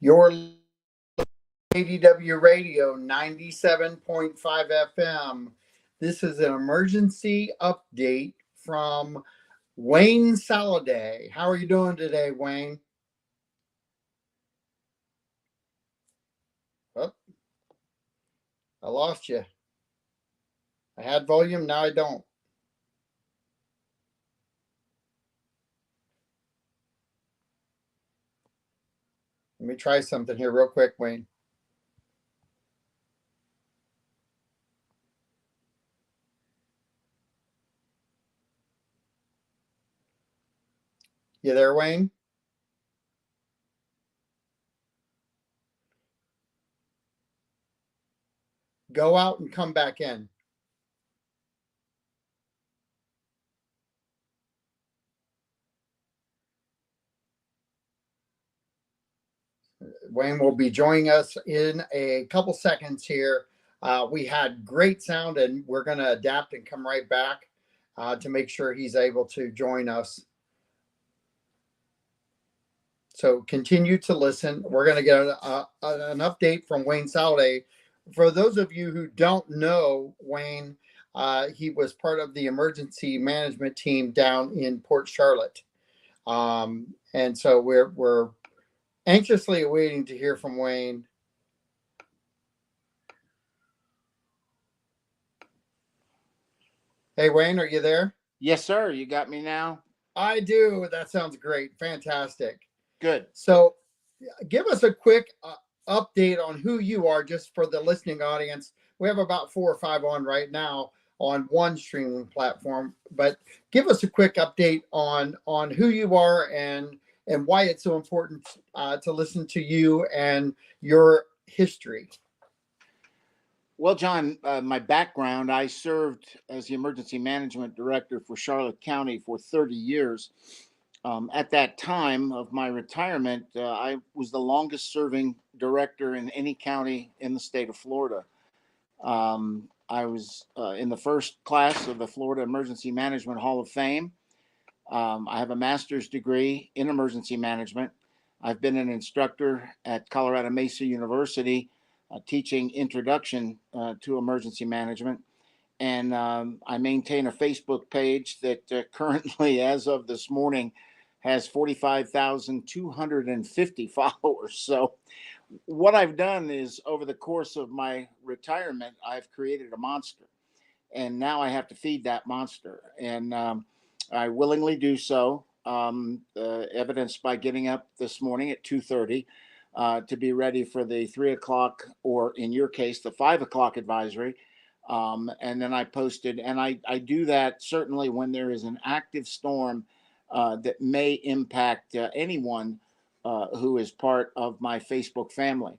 Your ADW Radio 97.5 FM. This is an emergency update from Wayne Sallade. How are you doing today, Wayne? Oh, I lost you. I had volume, now I don't. Let me try something here real quick, Wayne. You there, Wayne? Go out and come back in. Wayne will be joining us in a couple seconds here. We had great sound, and we're going to adapt and come right back to make sure he's able to join us. So continue to listen. We're going to get an update from Wayne Sallade. For those of you who don't know Wayne, he was part of the emergency management team down in Port Charlotte. And so we're anxiously awaiting to hear from Wayne. Hey, Wayne, are you there? Yes, sir. You got me now? I do. That sounds great. Fantastic. Good. So give us a quick update on who you are, just for the listening audience. We have about 4 or 5 on right now on one streaming platform, but give us a quick update on who you are and why it's so important to listen to you and your history. Well, John, my background, I served as the emergency management director for Charlotte County for 30 years. At that time of my retirement, I was the longest serving director in any county in the state of Florida. I was in the first class of the Florida Emergency Management Hall of Fame. I have a master's degree in emergency management. I've been an instructor at Colorado Mesa University, teaching introduction to emergency management. And I maintain a Facebook page that currently, as of this morning, has 45,250 followers. So what I've done is, over the course of my retirement, I've created a monster. And now I have to feed that monster. And I willingly do so, evidenced by getting up this morning at 2:30 to be ready for the 3 o'clock, or in your case, the 5 o'clock advisory. And then I posted, and I do that certainly when there is an active storm that may impact anyone who is part of my Facebook family.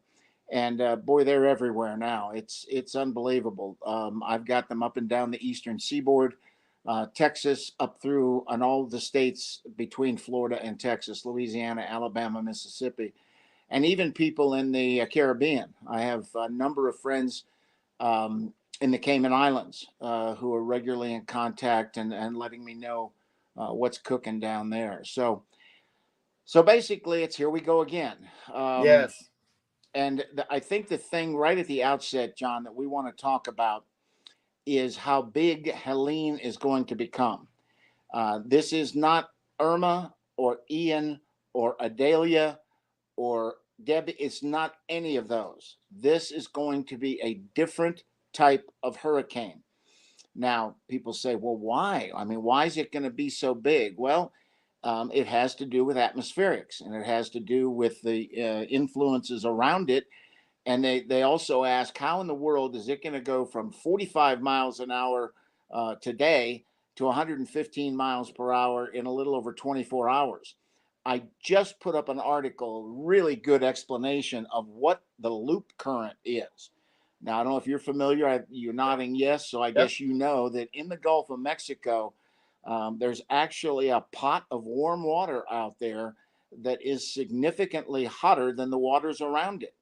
And boy, they're everywhere now. It's unbelievable. I've got them up and down the eastern seaboard, Texas, up through and all the states between Florida and Texas, Louisiana, Alabama, Mississippi, and even people in the Caribbean. I have a number of friends in the Cayman Islands who are regularly in contact and letting me know what's cooking down there. So basically, it's here we go again. Yes. And I think the thing right at the outset, John, that we want to talk about is how big Helene is going to become. This is not Irma or Ian or Adelia or Debbie. It's not any of those. This is going to be a different type of hurricane. Now, people say, well, why? I mean, why is it going to be so big? Well, it has to do with atmospherics, and it has to do with the influences around it. And they also ask, how in the world is it going to go from 45 miles an hour today to 115 miles per hour in a little over 24 hours? I just put up an article, really good explanation of what the loop current is. Now, I don't know if you're familiar. You're nodding yes, so I guess you know that in the Gulf of Mexico, there's actually a pot of warm water out there that is significantly hotter than the waters around it.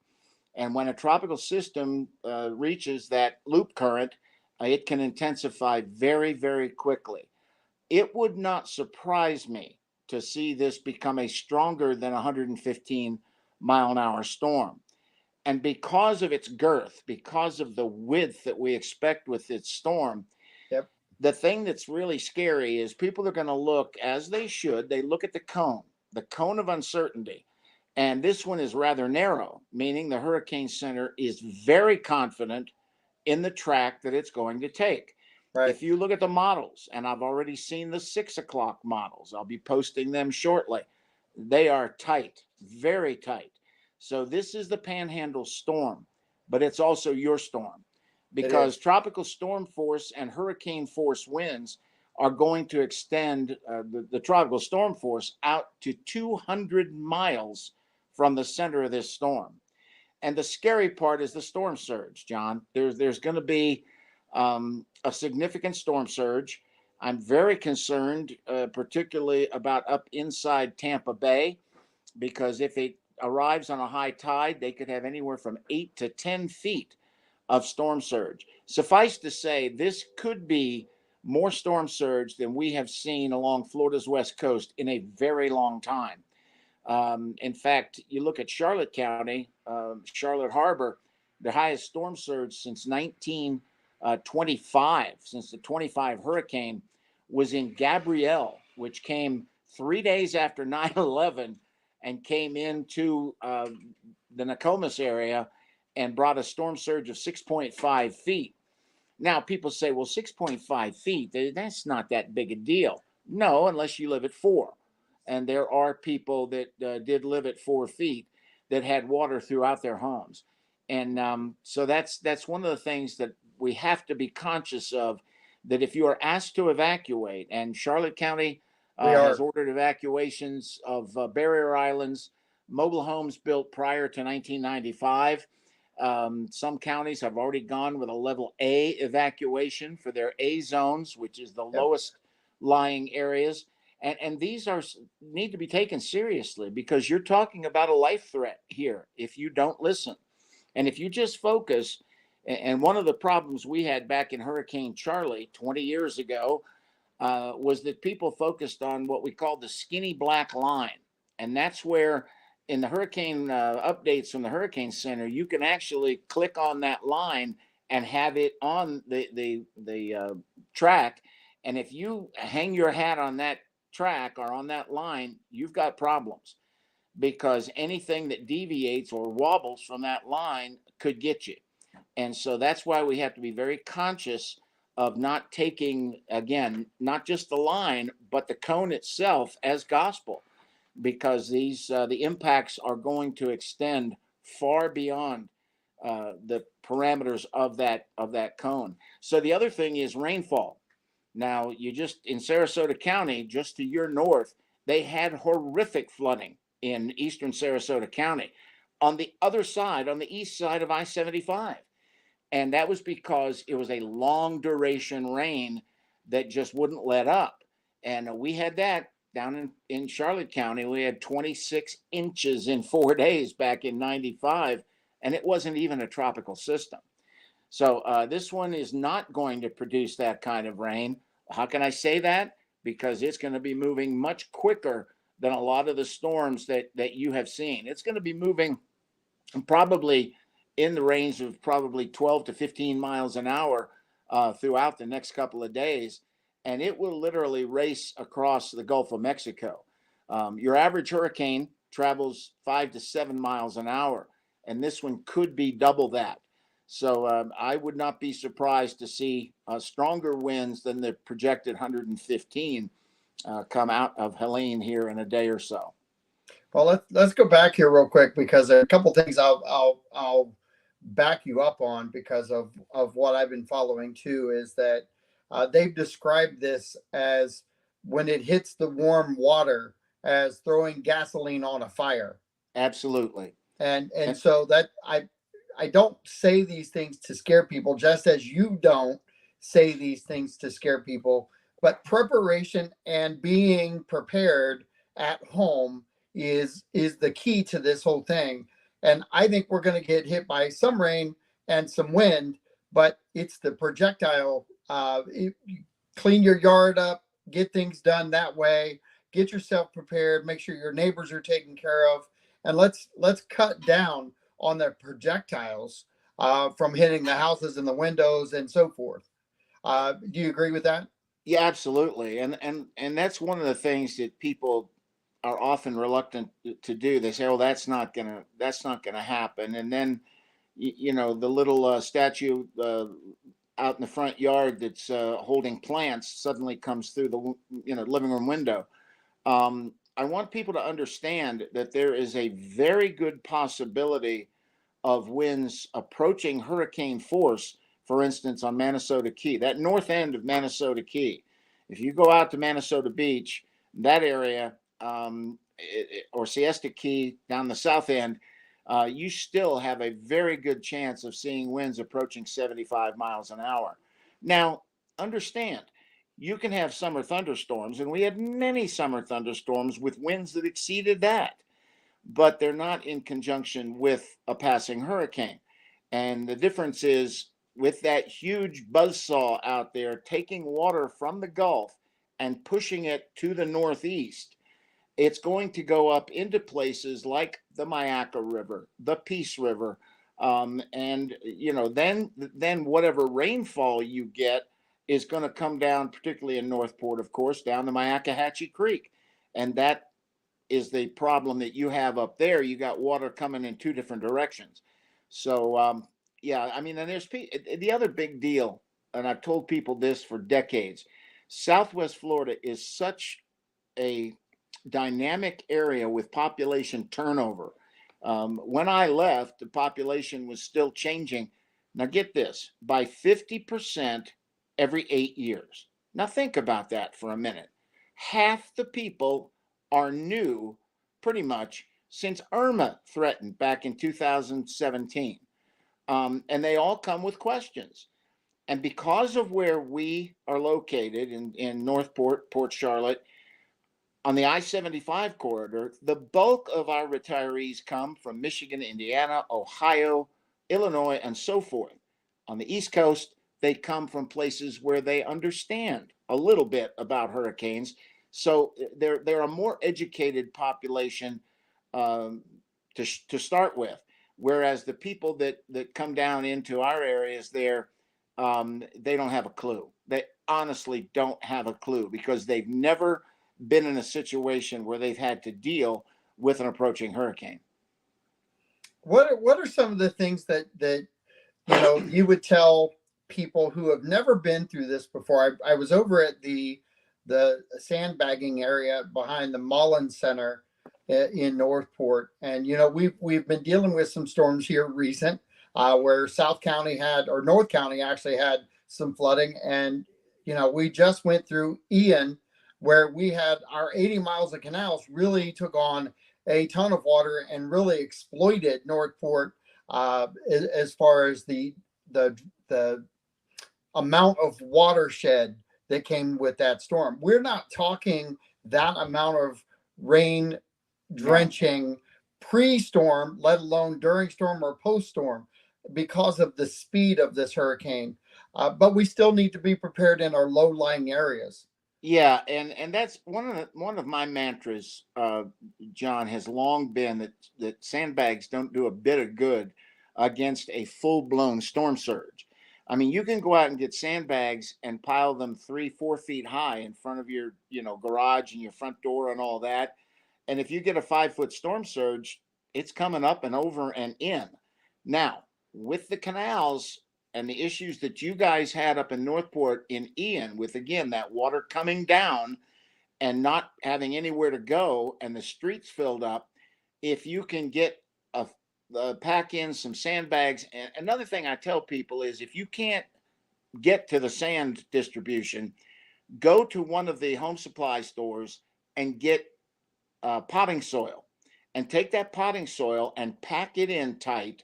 And when a tropical system reaches that loop current, it can intensify very, very quickly. It would not surprise me to see this become a stronger than 115 mile-an-hour storm. And because of its girth, because of the width that we expect with its storm, Yep. the thing that's really scary is people are going to look, as they should, they look at the cone of uncertainty. And this one is rather narrow, meaning the Hurricane Center is very confident in the track that it's going to take. Right. If you look at the models, and I've already seen the 6 o'clock models, I'll be posting them shortly. They are tight, very tight. So this is the Panhandle storm, but it's also your storm because tropical storm force and hurricane force winds are going to extend the tropical storm force out to 200 miles from the center of this storm. And the scary part is the storm surge, John. There's going to be a significant storm surge. I'm very concerned, particularly about up inside Tampa Bay, because if it arrives on a high tide, they could have anywhere from 8 to 10 feet of storm surge. Suffice to say, this could be more storm surge than we have seen along Florida's west coast in a very long time. In fact, you look at Charlotte County, Charlotte Harbor, the highest storm surge since 1925, since the 25 hurricane, was in Gabrielle, which came 3 days after 9/11 and came into the Nokomis area and brought a storm surge of 6.5 feet. Now, people say, well, 6.5 feet, that's not that big a deal. No, unless you live at 4. And there are people that did live at 4 feet that had water throughout their homes. And so that's one of the things that we have to be conscious of, that if you are asked to evacuate, and Charlotte County has ordered evacuations of barrier islands, mobile homes built prior to 1995. Some counties have already gone with a level A evacuation for their A zones, which is the lowest lying areas. And these need to be taken seriously, because you're talking about a life threat here if you don't listen. And if you just focus, and one of the problems we had back in Hurricane Charlie 20 years ago was that people focused on what we call the skinny black line. And that's where, in the hurricane updates from the Hurricane Center, you can actually click on that line and have it on the track. And if you hang your hat on that track or on that line, you've got problems, because anything that deviates or wobbles from that line could get you. And so that's why we have to be very conscious of not taking, again, not just the line, but the cone itself as gospel, because the impacts are going to extend far beyond the parameters of that cone. So the other thing is rainfall. Now, in Sarasota County, just to your north, they had horrific flooding in eastern Sarasota County on the other side, on the east side of I-75. And that was because it was a long duration rain that just wouldn't let up. And we had that down in Charlotte County. We had 26 inches in 4 days back in 95, and it wasn't even a tropical system. So this one is not going to produce that kind of rain. How can I say that? Because it's going to be moving much quicker than a lot of the storms that you have seen. It's going to be moving probably in the range of probably 12 to 15 miles an hour throughout the next couple of days. And it will literally race across the Gulf of Mexico. Your average hurricane travels 5 to 7 miles an hour, and this one could be double that. So I would not be surprised to see stronger winds than the projected 115 come out of Helene here in a day or so. Well, let's go back here real quick, because there are a couple things I'll back you up on because of what I've been following too. Is that they've described this as, when it hits the warm water, as throwing gasoline on a fire. Absolutely. And so that I don't say these things to scare people, just as you don't say these things to scare people. But preparation and being prepared at home is the key to this whole thing. And I think we're going to get hit by some rain and some wind, but it's the projectile. Clean your yard up, get things done that way, get yourself prepared, make sure your neighbors are taken care of, and let's cut down on the projectiles from hitting the houses and the windows and so forth. Do you agree with that? Yeah, absolutely. And that's one of the things that people are often reluctant to do. They say, "Oh, that's not gonna happen." And then, the little statue out in the front yard that's holding plants suddenly comes through the living room window. I want people to understand that there is a very good possibility of winds approaching hurricane force, for instance, on Manasota Key, that north end of Manasota Key. If you go out to Manasota Beach, that area, or Siesta Key down the south end, you still have a very good chance of seeing winds approaching 75 miles an hour. Now, understand, you can have summer thunderstorms, and we had many summer thunderstorms with winds that exceeded that, but they're not in conjunction with a passing hurricane. And the difference is, with that huge buzzsaw out there taking water from the Gulf and pushing it to the northeast, it's going to go up into places like the Myakka River, the Peace River, and then whatever rainfall you get is going to come down, particularly in Northport, of course, down the Myakkahatchee Creek, and that is the problem that you have up there. You got water coming in two different directions. So, yeah, I mean, and there's the other big deal, and I've told people this for decades. Southwest Florida is such a dynamic area with population turnover. When I left, the population was still changing. Now, get this, by 50% every 8 years. Now, think about that for a minute. Half the people are new pretty much since Irma threatened back in 2017. And they all come with questions. And because of where we are located in Northport, Port Charlotte, on the I-75 corridor, the bulk of our retirees come from Michigan, Indiana, Ohio, Illinois, and so forth. On the East Coast, they come from places where they understand a little bit about hurricanes. So they're a more educated population, um, to start with. Whereas the people that come down into our areas there, they don't have a clue. They honestly don't have a clue because they've never been in a situation where they've had to deal with an approaching hurricane. What are some of the things that you would tell people who have never been through this before? I was over at the sandbagging area behind the Mullen Center in Northport, and we've been dealing with some storms here recent, where South County had, or North County actually had, some flooding, and we just went through Ian, where we had our 80 miles of canals really took on a ton of water and really exploited Northport, as far as the amount of watershed that came with that storm. We're not talking that amount of rain drenching pre-storm, let alone during storm or post-storm, because of the speed of this hurricane. But we still need to be prepared in our low-lying areas. Yeah, and that's one of my mantras, John, has long been that sandbags don't do a bit of good against a full blown storm surge. I mean, you can go out and get sandbags and pile them 3, 4 feet high in front of your garage and your front door and all that. And if you get a 5 foot storm surge, it's coming up and over and in. Now, with the canals and the issues that you guys had up in Northport in Ian, with again that water coming down and not having anywhere to go and the streets filled up, if you can get pack in some sandbags. And another thing I tell people is, if you can't get to the sand distribution, go to one of the home supply stores and get potting soil, and take that potting soil and pack it in tight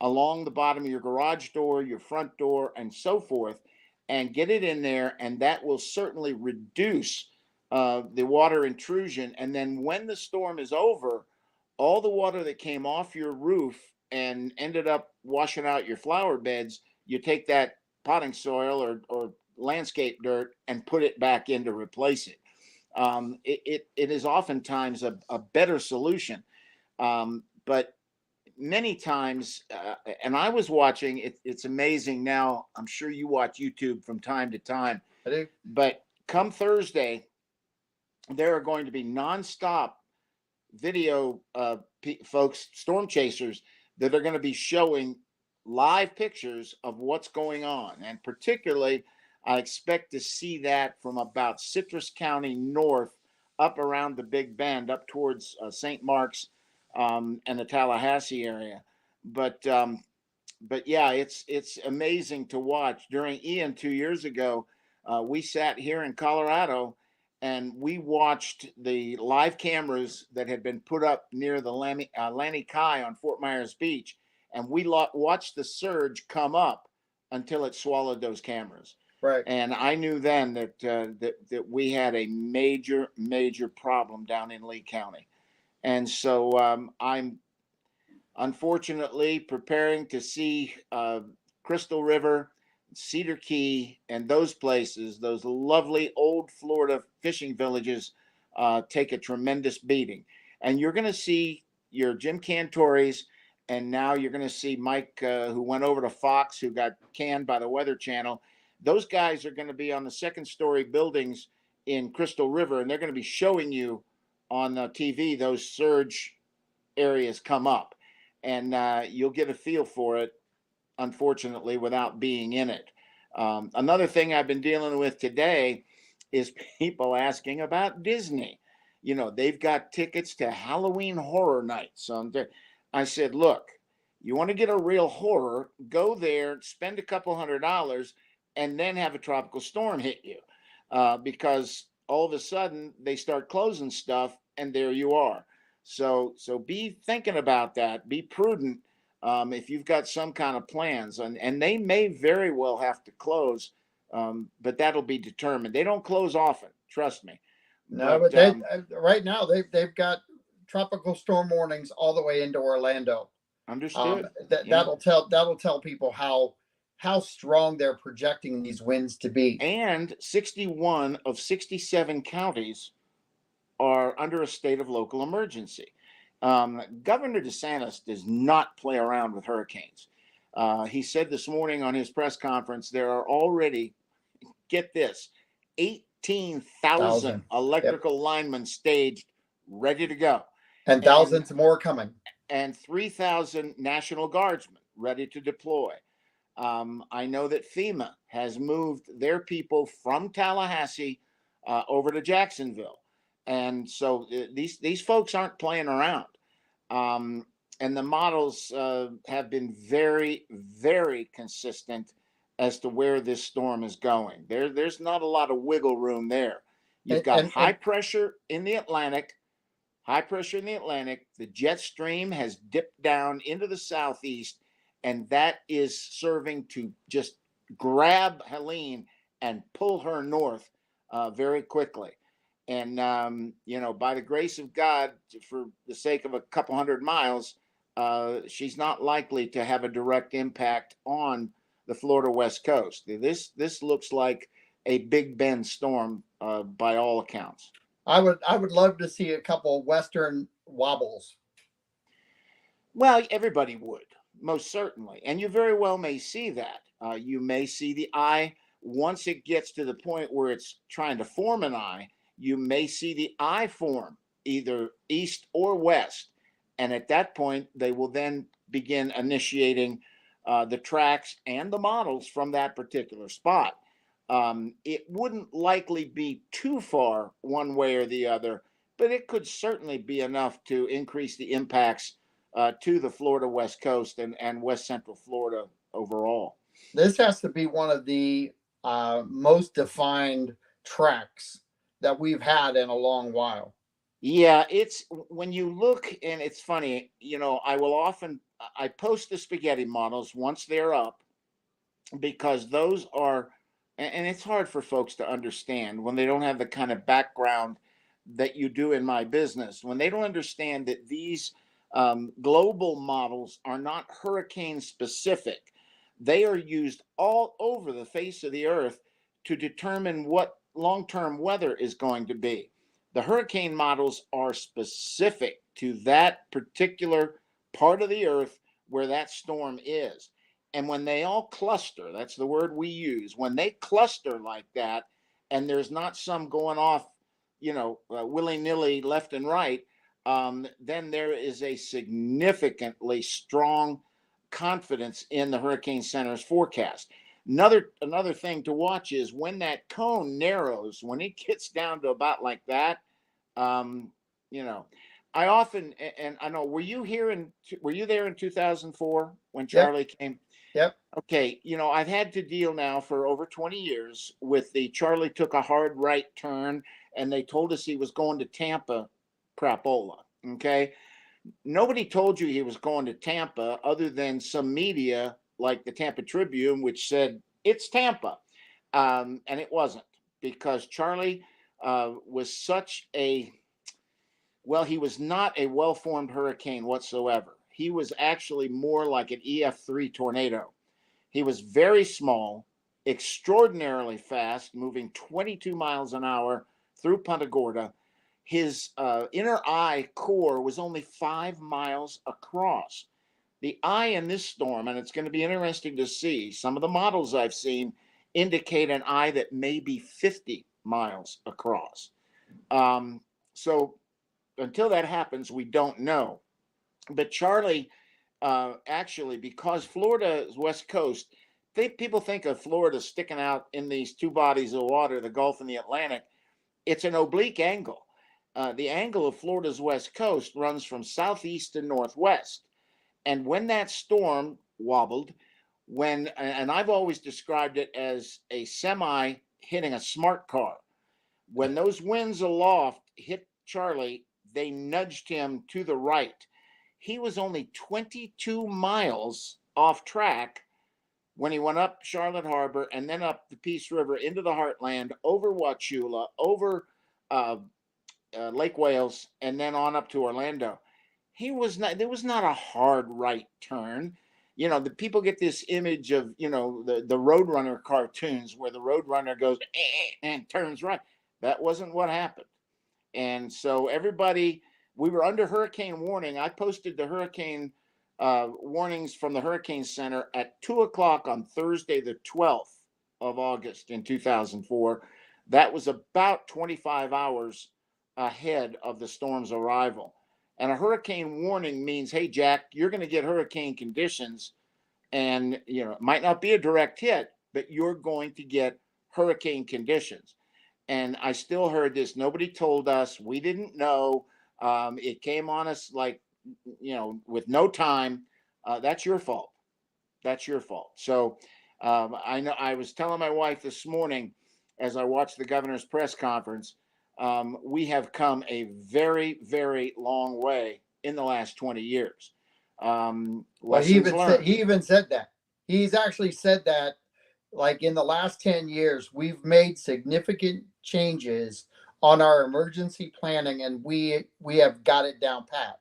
along the bottom of your garage door, your front door, and so forth, and get it in there, and that will certainly reduce the water intrusion. And then when the storm is over, all the water that came off your roof and ended up washing out your flower beds, you take that potting soil or landscape dirt and put it back in to replace it. It is oftentimes a better solution. But many times, and I was watching it, it's amazing now. I'm sure you watch YouTube from time to time, I do. but come Thursday, there are going to be nonstop video folks, storm chasers, that are going to be showing live pictures of what's going on. And particularly, I expect to see that from about Citrus County north up around the Big Bend, up towards St. Mark's and the Tallahassee area. But but yeah, it's amazing to watch. During Ian 2 years ago, we sat here in Colorado and we watched the live cameras that had been put up near the Lanny Kai on Fort Myers Beach, and we watched the surge come up until it swallowed those cameras. Right. And I knew then that we had a major problem down in Lee County. And so I'm unfortunately preparing to see Crystal River, Cedar Key, and those places, those lovely old Florida fishing villages, take a tremendous beating. And you're going to see your Jim Cantoris, and now you're going to see Mike, who went over to Fox, who got canned by the Weather Channel. Those guys are going to be on the second story buildings in Crystal River, and they're going to be showing you on the TV those surge areas come up, and you'll get a feel for it, unfortunately, without being in it. Another thing I've been dealing with today is people asking about Disney. You know, they've got tickets to Halloween Horror Nights. I said, look, you want to get a real horror, go there, spend a couple $100, and then have a tropical storm hit you. Because all of a sudden they start closing stuff, and there you are. So be thinking about that. Be prudent if you've got some kind of plans, and they may very well have to close, but that'll be determined. They don't close often, trust me. No, But but they right now they've got tropical storm warnings all the way into Orlando. Understood. Yeah. That'll tell people how strong they're projecting these winds to be. And 61 of 67 counties are under a state of local emergency. Governor DeSantis does not play around with hurricanes. He said this morning on his press conference there are already, get this, 18,000 electrical linemen staged, ready to go. And thousands more coming. And 3,000 National Guardsmen ready to deploy. I know that FEMA has moved their people from Tallahassee over to Jacksonville. And so these folks aren't playing around. And the models have been very consistent as to where this storm is going. There's not a lot of wiggle room there. You've got high pressure in the Atlantic. The jet stream has dipped down into the southeast, and that is serving to just grab Helene and pull her north very quickly. And, you know, by the grace of God, for the sake of a couple 100 miles, she's not likely to have a direct impact on the Florida West Coast. This looks like a Big Bend storm by all accounts. I would love to see a couple western wobbles. Well, everybody would, most certainly. And you very well may see that. You may see the eye, once it gets to the point where it's trying to form an eye, you may see the eye form either east or west. And at that point, they will then begin initiating the tracks and the models from that particular spot. It wouldn't likely be too far one way or the other, but it could certainly be enough to increase the impacts to the Florida West Coast and West Central Florida overall. This has to be one of the most defined tracks that we've had in a long while. Yeah, it's when you look, and it's funny, you know, I post the spaghetti models once they're up, because those are, and it's hard for folks to understand when they don't have the kind of background that you do in my business, when they don't understand that these global models are not hurricane specific. They are used all over the face of the earth to determine what long-term weather is going to be. The hurricane models are specific to that particular part of the earth where that storm is. And when they all cluster, that's the word we use, when they cluster like that, and there's not some going off, willy nilly left and right, then there is a significantly strong confidence in the Hurricane Center's forecast. Another thing to watch is when that cone narrows, when it gets down to about like that, um, you know, I often, and I know, were you there in 2004 when Yep. Charlie came? Yep. Okay, I've had to deal now for over 20 years with the Charlie took a hard right turn and they told us he was going to Tampa crapola. Okay. Nobody told you he was going to Tampa other than some media like the Tampa Tribune, which said it's Tampa. And it wasn't, because Charlie was such he was not a well formed hurricane whatsoever. He was actually more like an EF3 tornado. He was very small, extraordinarily fast, moving 22 miles an hour through Punta Gorda. His inner eye core was only 5 miles across. The eye in this storm, and it's going to be interesting to see, some of the models I've seen indicate an eye that may be 50 miles across. So until that happens, we don't know. But Charlie, actually, because Florida's west coast, people think of Florida sticking out in these two bodies of water, the Gulf and the Atlantic. It's an oblique angle. The angle of Florida's west coast runs from southeast to northwest. And when that storm wobbled, and I've always described it as a semi hitting a smart car. When those winds aloft hit Charlie, they nudged him to the right. He was only 22 miles off track when he went up Charlotte Harbor and then up the Peace River into the heartland, over Wauchula, over uh, Lake Wales, and then on up to Orlando. There was not a hard right turn. The people get this image of, the Roadrunner cartoons where the Roadrunner goes and turns right. That wasn't what happened. And so we were under hurricane warning. I posted the hurricane warnings from the Hurricane Center at 2 o'clock on Thursday, the 12th of August in 2004. That was about 25 hours ahead of the storm's arrival. And a hurricane warning means, hey, Jack, you're going to get hurricane conditions. And, it might not be a direct hit, but you're going to get hurricane conditions. And I still heard this. Nobody told us. We didn't know. It came on us with no time. That's your fault. That's your fault. So I know I was telling my wife this morning as I watched the governor's press conference, we have come a very, very long way in the last 20 years. Well, he even said that. He's actually said that, like, in the last 10 years, we've made significant changes on our emergency planning, and we have got it down pat.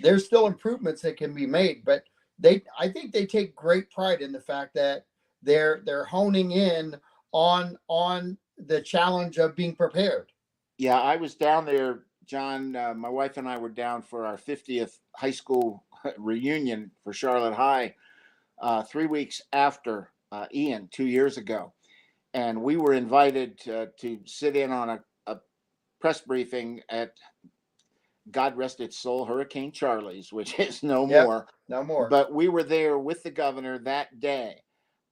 There's still improvements that can be made, but I think they take great pride in the fact that they're honing in on the challenge of being prepared. Yeah, I was down there, John. My wife and I were down for our 50th high school reunion for Charlotte High 3 weeks after Ian 2 years ago. And we were invited to sit in on a press briefing at, God rest its soul, Hurricane Charlie's, which is no more. No more. But we were there with the governor that day.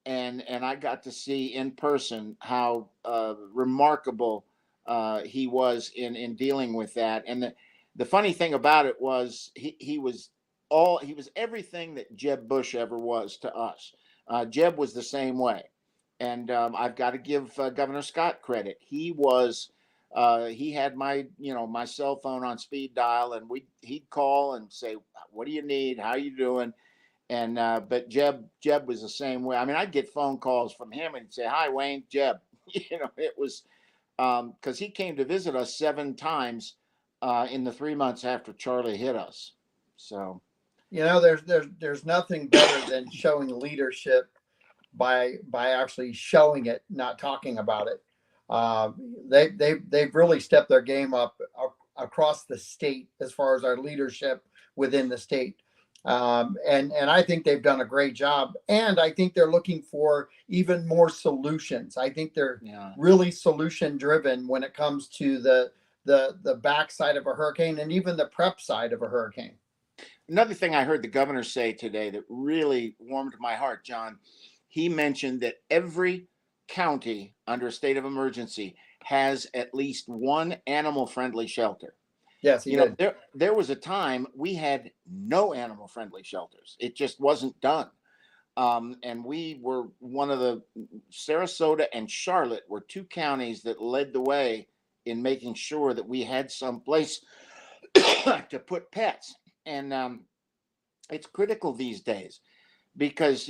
And I got to see in person how remarkable he was in dealing with that. And the funny thing about it was he was everything that Jeb Bush ever was to us. Jeb was the same way. And I've got to give Governor Scott credit. He had my cell phone on speed dial, and he'd call and say, "What do you need? How you doing?" And but Jeb was the same way. I mean, I'd get phone calls from him and he'd say, "Hi, Wayne, Jeb." It was because he came to visit us 7 times in the 3 months after Charlie hit us. So, there's nothing better than showing leadership by actually showing it, not talking about it. They've really stepped their game up across the state as far as our leadership within the state. And I think they've done a great job. And I think they're looking for even more solutions. I think they're Yeah. really solution driven when it comes to the backside of a hurricane and even the prep side of a hurricane. Another thing I heard the governor say today that really warmed my heart, John, he mentioned that every county under a state of emergency has at least one animal friendly shelter. Yes, he You know, did. there was a time we had no animal friendly shelters. It just wasn't done. And we were one of the Sarasota and Charlotte were two counties that led the way in making sure that we had some place to put pets. And it's critical these days because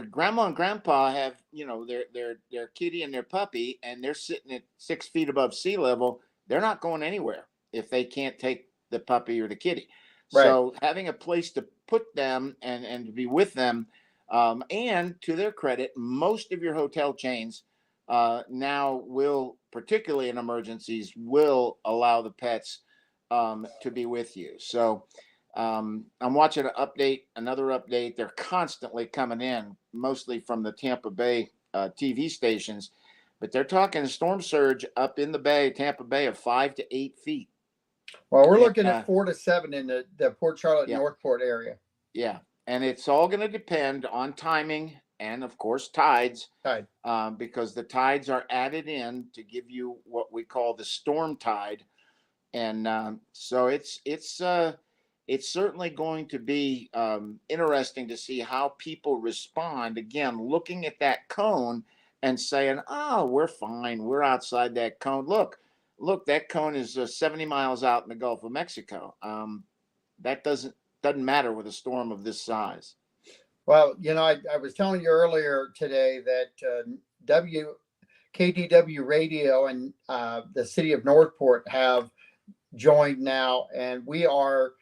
grandma and grandpa have their kitty and their puppy, and they're sitting at 6 feet above sea level. They're not going anywhere if they can't take the puppy or the kitty. Right. So having a place to put them and to be with them, and to their credit, most of your hotel chains now will, particularly in emergencies, will allow the pets to be with you. So I'm watching another update. They're constantly coming in, mostly from the Tampa Bay TV stations, but they're talking storm surge up in the bay, Tampa Bay, of 5 to 8 feet. Well, we're And, looking at 4 to 7 in the Port Charlotte yeah, Northport area. yeah, and it's all going to depend on timing and, of course, tides, Right. because the tides are added in to give you what we call the storm tide, and so it's certainly going to be interesting to see how people respond. Again, looking at that cone and saying, "Oh, we're fine. We're outside that cone. Look, that cone is 70 miles out in the Gulf of Mexico. That doesn't matter with a storm of this size." Well, I was telling you earlier today that KDW Radio and the city of Northport have joined now, and we are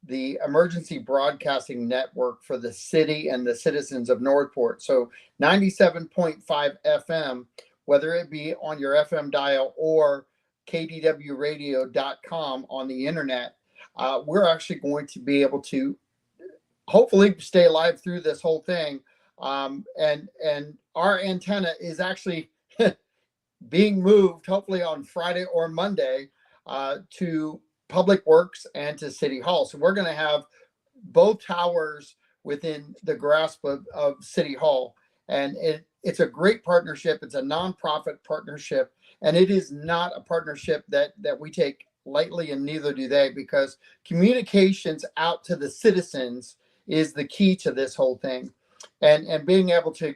the emergency broadcasting network for the city and the citizens of Northport. So 97.5 FM, whether it be on your FM dial or kdwradio.com on the internet, we're actually going to be able to hopefully stay alive through this whole thing. And our antenna is actually being moved, hopefully on Friday or Monday, to Public Works and to City Hall. So we're going to have both towers within the grasp of City Hall. And it's a great partnership. It's a nonprofit partnership. And it is not a partnership that we take lightly, and neither do they, because communications out to the citizens is the key to this whole thing. And being able to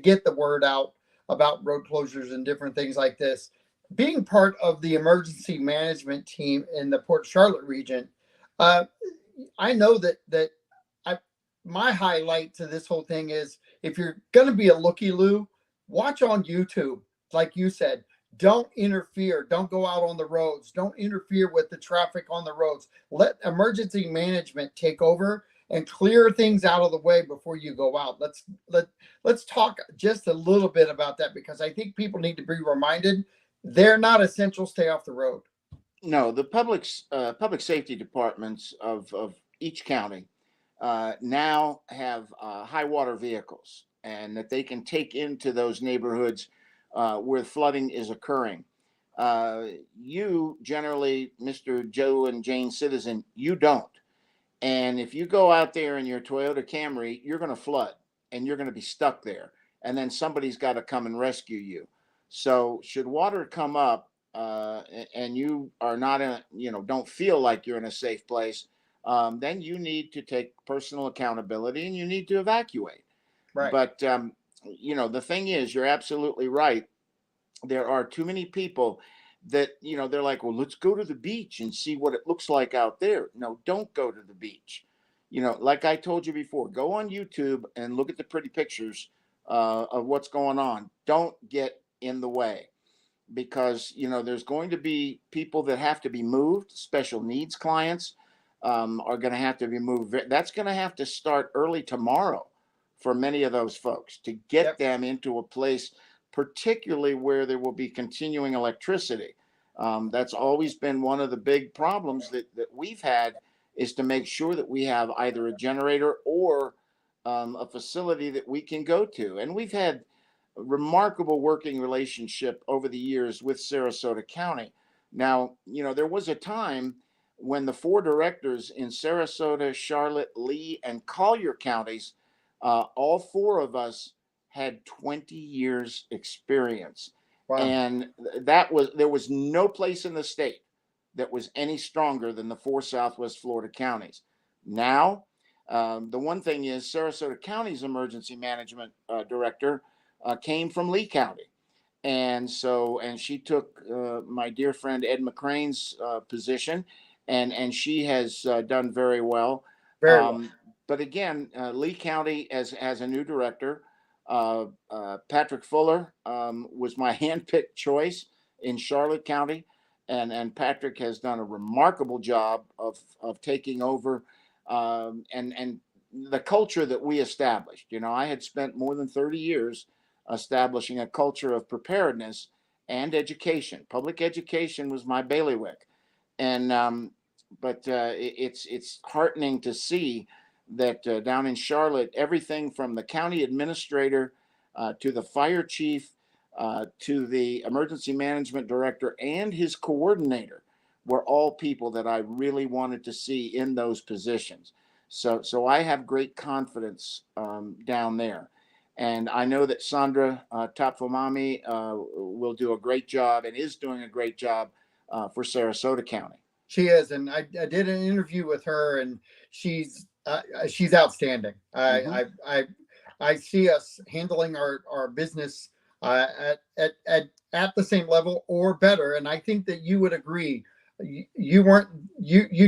get the word out about road closures and different things like this. Being part of the emergency management team in the Port Charlotte region, I know that my highlight to this whole thing is, if you're going to be a looky-loo, watch on YouTube. Like you said, don't interfere. Don't go out on the roads. Don't interfere with the traffic on the roads. Let emergency management take over and clear things out of the way before you go out. Let's talk just a little bit about that, because I think people need to be reminded they're not essential. Stay off the road. No, the public safety departments of each county now have high water vehicles, and that they can take into those neighborhoods where flooding is occurring. You generally, Mr. Joe and Jane citizen, you don't. And if you go out there in your Toyota Camry, you're going to flood and you're going to be stuck there. And then somebody's got to come and rescue you. So, should water come up and you are not in, don't feel like you're in a safe place, then you need to take personal accountability and you need to evacuate. Right. But, the thing is, you're absolutely right. There are too many people that they're like, well, let's go to the beach and see what it looks like out there. No, don't go to the beach. Like I told you before, go on YouTube and look at the pretty pictures of what's going on. Don't get in the way, because there's going to be people that have to be moved. Special needs clients are going to have to be moved. That's going to have to start early tomorrow for many of those folks, to get Yep. them into a place, particularly where there will be continuing electricity. That's always been one of the big problems that we've had, is to make sure that we have either a generator or a facility that we can go to. And we've had a remarkable working relationship over the years with Sarasota County. Now, there was a time when the four directors in Sarasota, Charlotte, Lee, and Collier counties, all four of us had 20 years experience. Wow. And there was no place in the state that was any stronger than the four Southwest Florida counties. Now, the one thing is, Sarasota County's emergency management director came from Lee County, and she took my dear friend Ed McCrane's position, and she has done very well. Very well. But again, Lee County has a new director. Patrick Fuller was my handpicked choice in Charlotte County, and Patrick has done a remarkable job of taking over, and the culture that we established. I had spent more than 30 years establishing a culture of preparedness and education. Public education was my bailiwick, and but it's heartening to see that down in Charlotte, everything from the county administrator to the fire chief to the emergency management director and his coordinator were all people that I really wanted to see in those positions. So I have great confidence down there. And I know that Sandra Topfomami will do a great job and is doing a great job for Sarasota County. She is, and I did an interview with her, and she's outstanding. Mm-hmm. I see us handling our business at the same level or better, and I think that you would agree. You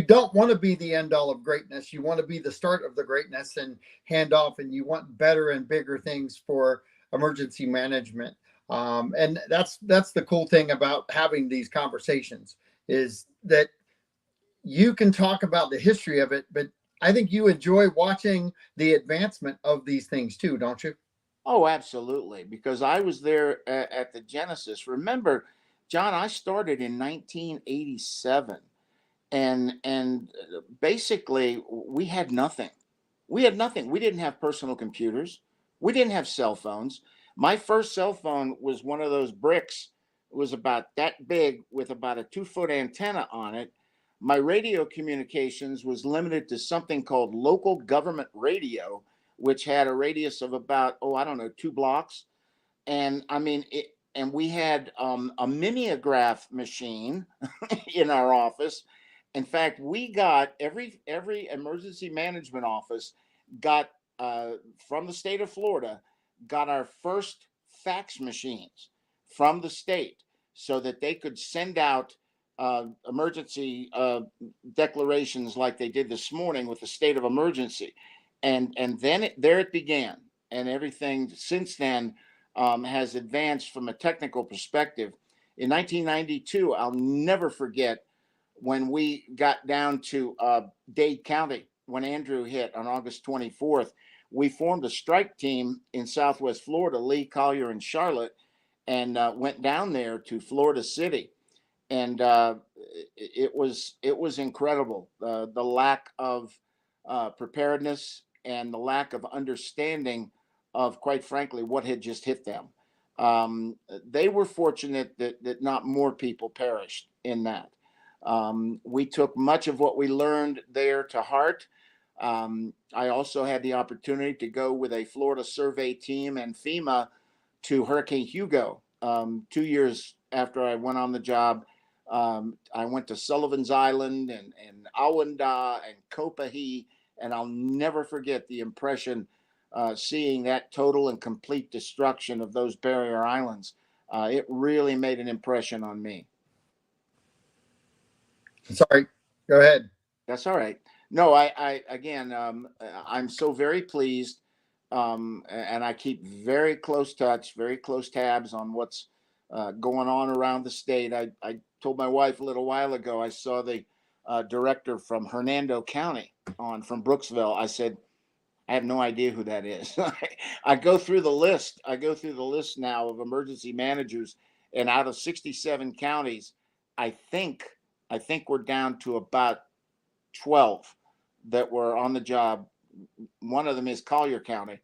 don't want to be the end all of greatness. You want to be the start of the greatness and hand off, and you want better and bigger things for emergency management. And that's the cool thing about having these conversations, is that you can talk about the history of it, but I think you enjoy watching the advancement of these things too, don't you? Oh, absolutely. Because I was there at the Genesis. Remember, John, I started in 1987, and basically we had nothing. We had nothing. We didn't have personal computers. We didn't have cell phones. My first cell phone was one of those bricks. It was about that big with about a 2-foot antenna on it. My radio communications was limited to something called local government radio, which had a radius of about, oh, I don't know, 2 blocks. And I mean, and we had a mimeograph machine in our office. In fact, we got every emergency management office got from the state of Florida, got our first fax machines from the state, so that they could send out emergency declarations like they did this morning with the state of emergency, and then there it began, and everything since then has advanced from a technical perspective. In 1992, I'll never forget when we got down to Dade County when Andrew hit on August 24th. We formed a strike team in Southwest Florida, Lee, Collier, and Charlotte, and went down there to Florida City, and it was incredible, the lack of preparedness and the lack of understanding of, quite frankly, what had just hit them. They were fortunate that not more people perished in that. We took much of what we learned there to heart. I also had the opportunity to go with a Florida survey team and FEMA to Hurricane Hugo 2 years after I went on the job. I went to Sullivan's Island and Awanda and Kopahi, and I'll never forget the impression seeing that total and complete destruction of those barrier islands. It really made an impression on me. Sorry, go ahead. That's all right. No, I again, I'm so very pleased, and I keep very close touch, very close tabs on what's going on around the state. I told my wife a little while ago, I saw the director from Hernando County on from Brooksville. I said, I have no idea who that is. I go through the list. I go through the list now of emergency managers, and out of 67 counties, I think we're down to about 12 that were on the job. One of them is Collier County,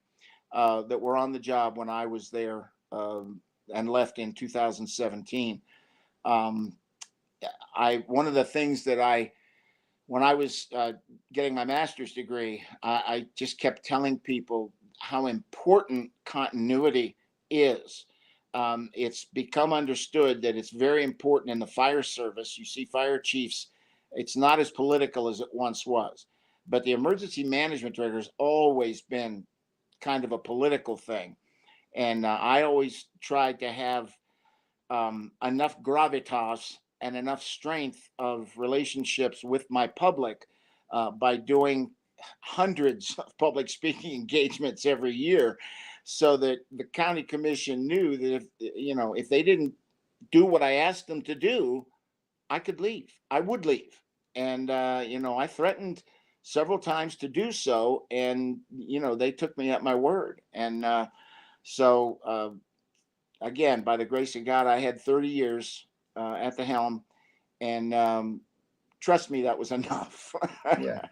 that were on the job when I was there, and left in 2017. Um, one of the things that when I was getting my master's degree, I just kept telling people how important continuity is. It's become understood that it's very important in the fire service. You see fire chiefs, it's not as political as it once was, but the emergency management director has always been kind of a political thing. And I always tried to have enough gravitas and enough strength of relationships with my public, by doing hundreds of public speaking engagements every year, so that the county commission knew that if they didn't do what I asked them to do, I could leave. I would leave. And I threatened several times to do so, and they took me at my word. And so again, by the grace of God, I had 30 years at the helm, and trust me, that was enough. Yeah.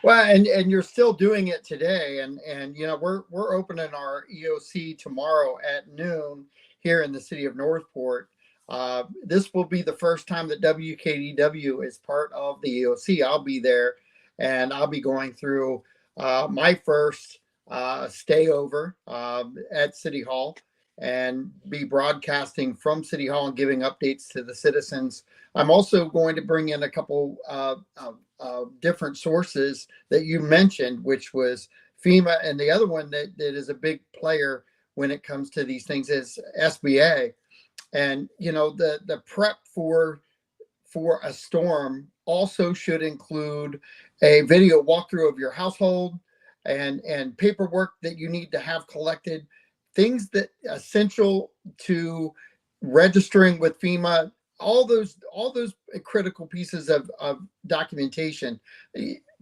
Well, and you're still doing it today, and we're opening our EOC tomorrow at noon here in the city of Northport. This will be the first time that WKDW is part of the EOC. I'll be there, and I'll be going through my first stay over at City Hall, and be broadcasting from City Hall and giving updates to the citizens. I'm also going to bring in a couple different sources that you mentioned, which was FEMA, and the other one that is a big player when it comes to these things is SBA. And the prep for a storm also should include a video walkthrough of your household, and paperwork that you need to have collected, things that essential to registering with FEMA, all those critical pieces of documentation,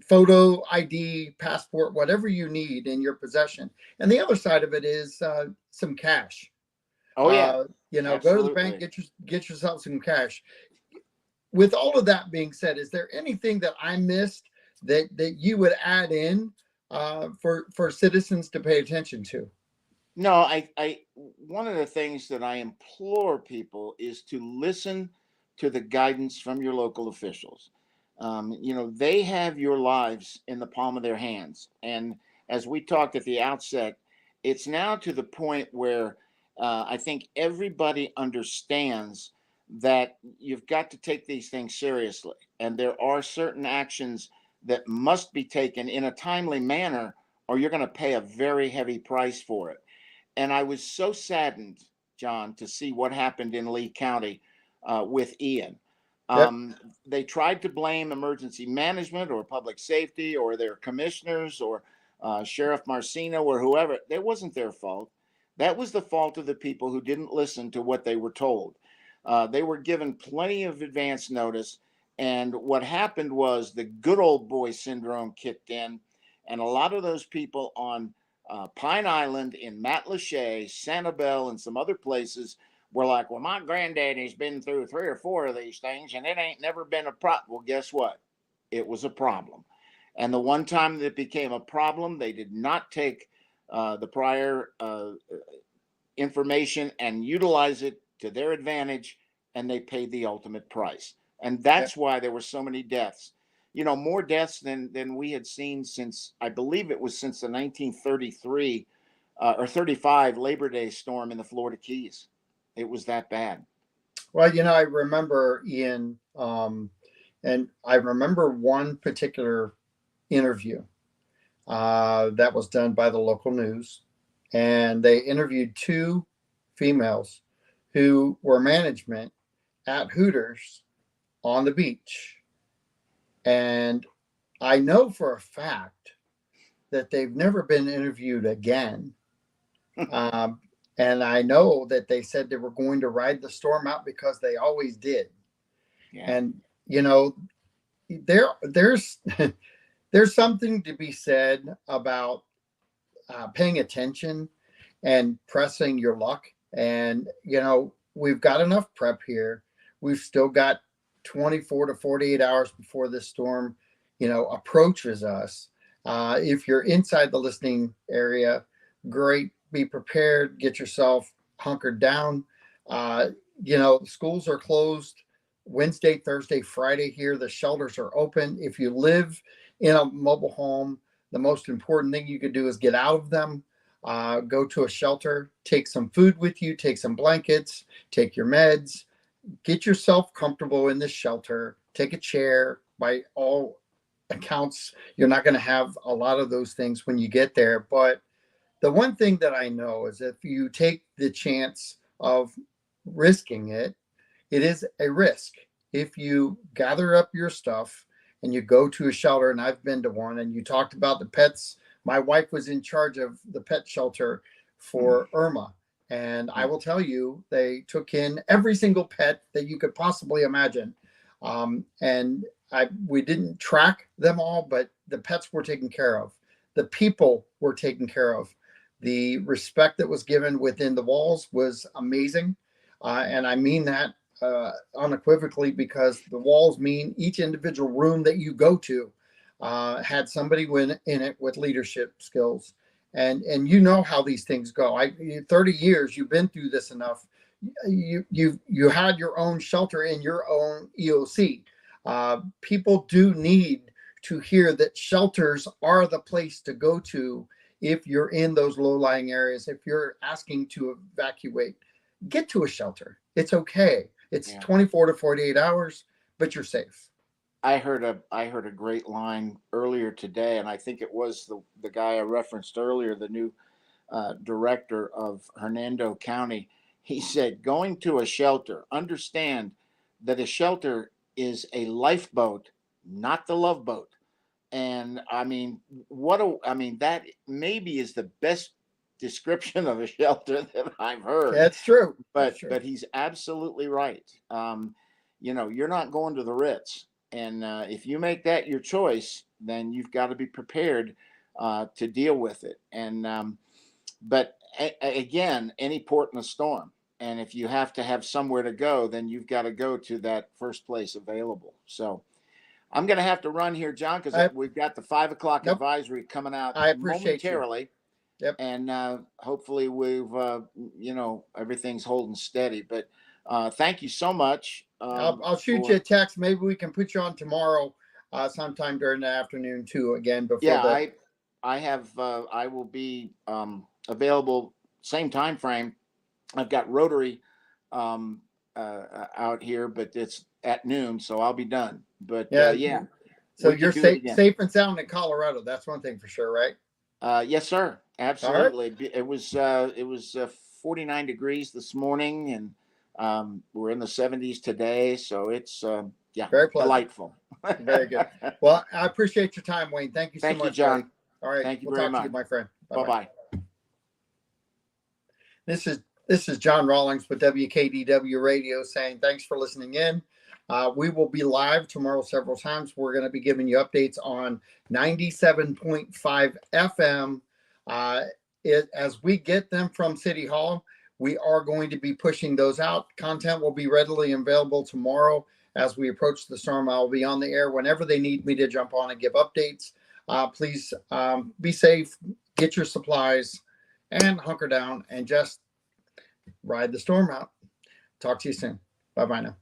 photo ID, passport, whatever you need in your possession. And the other side of it is some cash. Oh yeah, Go to the bank, absolutely. get yourself some cash. With all of that being said, is there anything that I missed that you would add in for citizens to pay attention to? No, one of the things that I implore people is to listen to the guidance from your local officials. They have your lives in the palm of their hands. And as we talked at the outset, it's now to the point where I think everybody understands that you've got to take these things seriously. And there are certain actions that must be taken in a timely manner, or you're going to pay a very heavy price for it. And I was so saddened, John, to see what happened in Lee County with Ian. Yep. They tried to blame emergency management or public safety or their commissioners or Sheriff Marcino or whoever. That wasn't their fault. That was the fault of the people who didn't listen to what they were told. They were given plenty of advance notice. And what happened was the good old boy syndrome kicked in. And a lot of those people on Pine Island, in Matlacha, Sanibel, and some other places were like, well, my granddaddy's been through 3 or 4 of these things and it ain't never been a problem. Well, guess what? It was a problem. And the one time that it became a problem, they did not take the prior information and utilize it to their advantage, and they paid the ultimate price. And Yep. that's why there were so many deaths. More deaths than we had seen since, I believe it was since the 1933 or 35 Labor Day storm in the Florida Keys. It was that bad. Well, I remember Ian, and I remember one particular interview that was done by the local news, and they interviewed 2 females who were management at Hooters on the beach. And I know for a fact that they've never been interviewed again. And I know that they said they were going to ride the storm out because they always did. Yeah. And there's there's something to be said about paying attention and pressing your luck. And we've got enough prep here. We've still got 24 to 48 hours before this storm, approaches us. If you're inside the listening area, great. Be prepared. Get yourself hunkered down. Uh, Schools are closed Wednesday, Thursday, Friday here. The shelters are open. If you live in a mobile home, the most important thing you could do is get out of them. Go to a shelter, take some food with you, take some blankets, take your meds, get yourself comfortable in this shelter, take a chair. By all accounts, you're not going to have a lot of those things when you get there. But the one thing that I know is if you take the chance of risking it, it is a risk. If you gather up your stuff and you go to a shelter, and I've been to one, and you talked about the pets. My wife was in charge of the pet shelter for Irma. And I will tell you, they took in every single pet that you could possibly imagine. And we didn't track them all, but the pets were taken care of. The people were taken care of. The respect that was given within the walls was amazing. And I mean that unequivocally, because the walls mean each individual room that you go to had somebody in it with leadership skills. And you know how these things go. 30 years, you've been through this enough. You had your own shelter in your own EOC. People do need to hear that shelters are the place to go to if you're in those low-lying areas. If you're asking to evacuate, get to a shelter. It's okay. It's 24 to 48 hours, but you're safe. I heard a great line earlier today, and I think it was the guy I referenced earlier, the new director of Hernando County. He said, "Going to a shelter, understand that a shelter is a lifeboat, not the love boat." And I mean, that maybe is the best description of a shelter that I've heard. That's true. But he's absolutely right. You're not going to the Ritz. And if you make that your choice, then you've got to be prepared to deal with it. And but again, any port in a storm. And if you have to have somewhere to go, then you've got to go to that first place available. So I'm going to have to run here, John, because we've got the 5 o'clock advisory coming out momentarily. Yep. And hopefully we've, everything's holding steady. But thank you so much. I'll shoot you a text. Maybe we can put you on tomorrow, sometime during the afternoon too. Again, before I will be available same time frame. I've got Rotary out here, but it's at noon, so I'll be done. But So you're safe and sound in Colorado. That's one thing for sure, right? Yes, sir. Absolutely. Right. It was 49 degrees this morning, and we're in the 70s today, so it's very delightful. Very good. Well, I appreciate your time, Wayne. Thank you so much, Thank you, John. Buddy. All right. Thank you we'll very talk much. to you, my friend. Bye-bye. This is John Rawlings with WKDW Radio saying thanks for listening in. We will be live tomorrow several times. We're going to be giving you updates on 97.5 FM. As we get them from City Hall, we are going to be pushing those out. Content will be readily available tomorrow as we approach the storm. I'll be on the air whenever they need me to jump on and give updates. Please be safe, get your supplies, and hunker down and just ride the storm out. Talk to you soon. Bye-bye now.